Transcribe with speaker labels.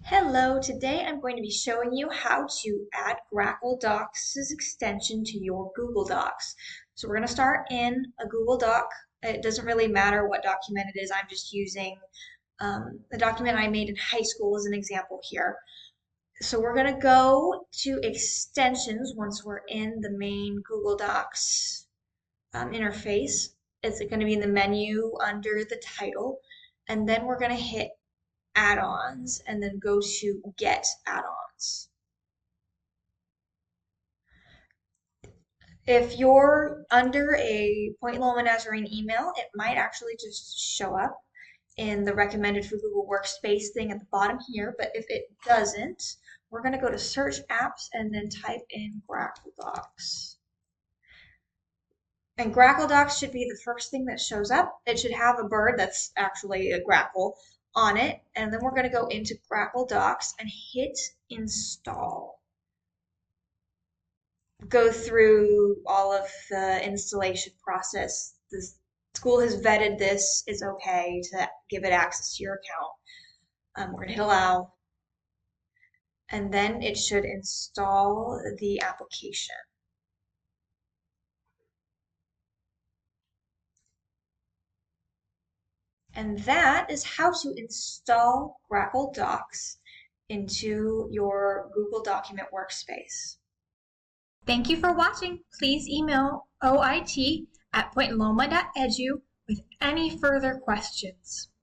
Speaker 1: Hello, today I'm going to be showing you how to add Grackle Docs' extension to your Google Docs. So we're going to start in a Google Doc. It doesn't really matter what document it is. I'm just using the document I made in high school as an example here. So we're going to go to extensions once we're in the main Google Docs interface. It's going to be in the menu under the title. And then we're going to hit add-ons and then go to get add-ons. If you're under a Point Loma Nazarene email, it might actually just show up in the recommended for Google Workspace thing at the bottom here, but if it doesn't, we're going to go to search apps and then type in Grackle Docs. And Grackle Docs should be the first thing that shows up. It should have a bird that's actually a grackle on it. And then we're going to go into Grackle Docs and hit install. Go through all of the installation process. The school has vetted this is okay to give it access to your account. We're going to hit allow. And then it should install the application. And that is how to install Grackle Docs into your Google document workspace. Thank you for watching. Please email oit@pointloma.edu with any further questions.